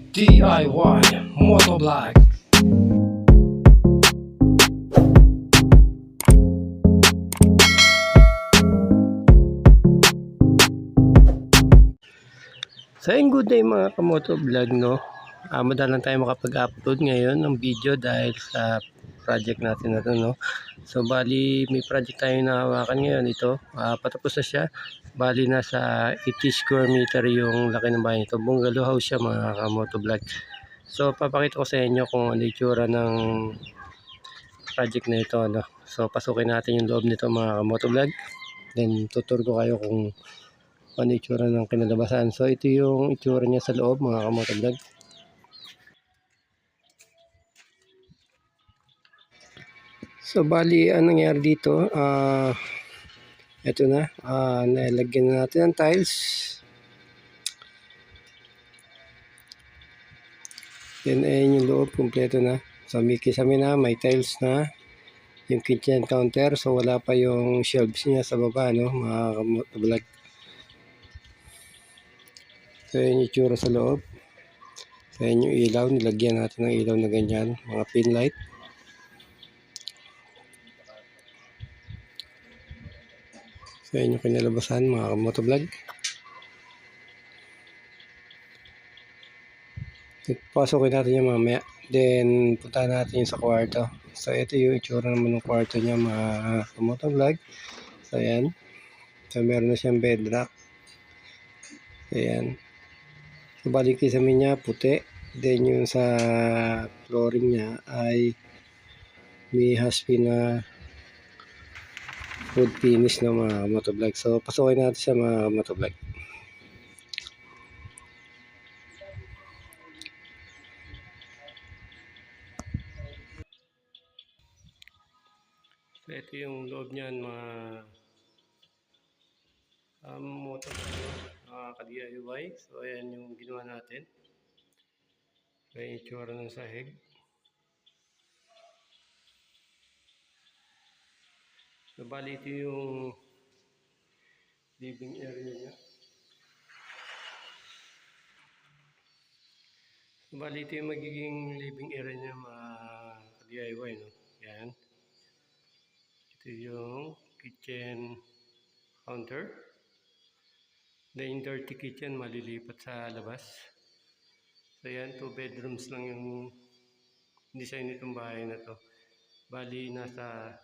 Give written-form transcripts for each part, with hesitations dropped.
DIY Motovlog. So ayun, good day mga kamotovlog, no? Madalang tayo makapag-upload ngayon ng video dahil sa project natin na to, no? So bali may project tayo na hawakan ngayon. Ito patapos na siya. Bali nasa 80 square meter yung laki ng bahay nito. Bungalow house siya mga kamotovlog. So papakita ko sa inyo kung ano yung itsura ng project na ito, no? So pasukin natin yung loob nito mga kamotovlog. Then tutur ko kayo kung ano yung itsura ng kinalabasan. So ito yung itsura niya sa loob mga kamotovlog. So bali anong nangyari dito, ito na, nalagyan na natin ng tiles. Then ayun yung loob, kumpleto na. So may kisame na, may tiles na yung kitchen counter. So wala pa yung shelves niya sa baba, no, mga kamotovlog. So yun yung itsura sa loob. So yun yung ilaw, nilagyan natin ng ilaw na ganyan, mga pin light. So yun yung kinalabasan mga kamotovlog. Pasokin natin yung mamaya. Then punta natin yung sa kwarto. So ito yung itsura naman ng kwarto niya mga kamotovlog. So ayan. So meron na siyang bed rack. Ayan. So balik sa niya puti. Then yung sa flooring niya ay may haspi na wood finish na mga kamotovlog. So pasokin natin siya mga kamotovlog. So ito yung loob niyan mga motovlog, ka-DIY. So ayan yung ginawa natin. So yung itsura ng sahig. So bali ito yung living area niya. So bali ito yung magiging living area niya mga DIY, no? Yan. Ito yung kitchen counter. Then yung dirty kitchen malilipat sa labas. So yan, 2 bedrooms lang yung design nitong bahay na to. Bali nasa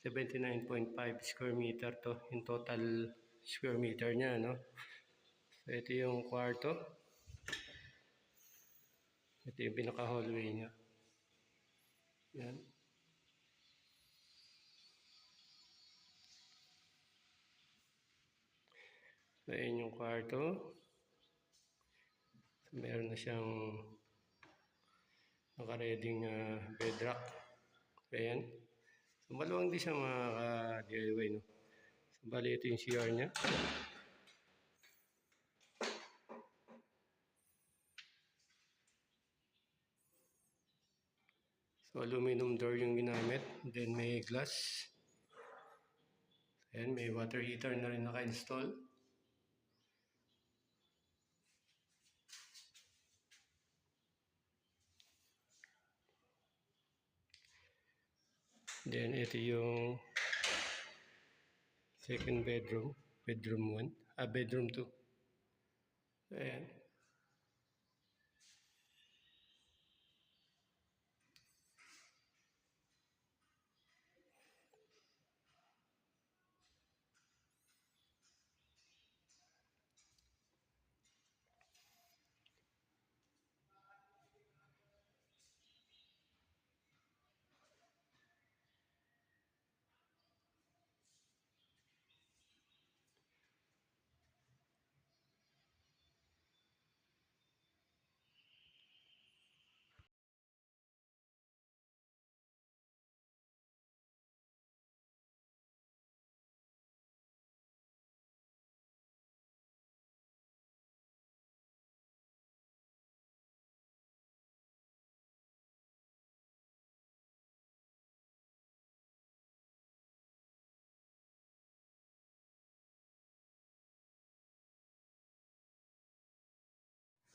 79.5 square meter to yung total square meter niya, no? So ito yung kwarto. Ito yung pinaka hallway niya. Yan. So ayan yung kwarto. So, meron na siyang naka-reading bed rack. So ayan. So maluwang din siya mga ka-DIY, no? So bali ito yung CR niya. So aluminum door yung ginamit. Then may glass. Ayan, may water heater na rin naka-install. Then ito yung second bedroom. Bedroom 1. Bedroom 2. Ayan.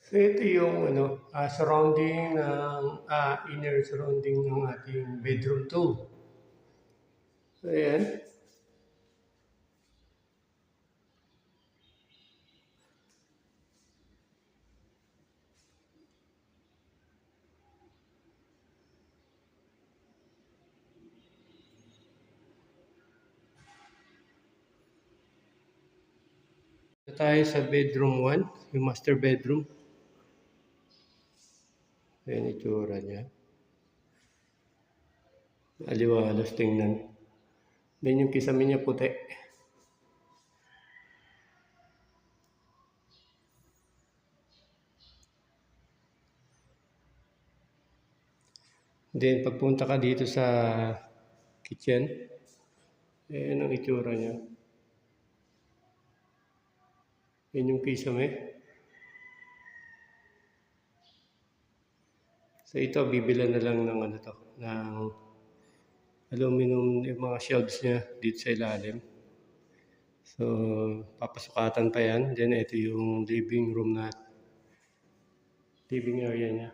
So ito yung surrounding ng inner surrounding ng ating bedroom 2. So ayan. Ito tayo sa bedroom 1, yung master bedroom. Ayan itsura niya. Aliwalas tingnan. Then yung kisame niya puti. Then pagpunta ka dito sa kitchen, ayan ang itsura niya. Yan yung kisame. So ito, bibilan na lang ng ng aluminum yung mga shelves niya dito sa ilalim. So, papasukatan pa yan. Then ito yung living room living area niya.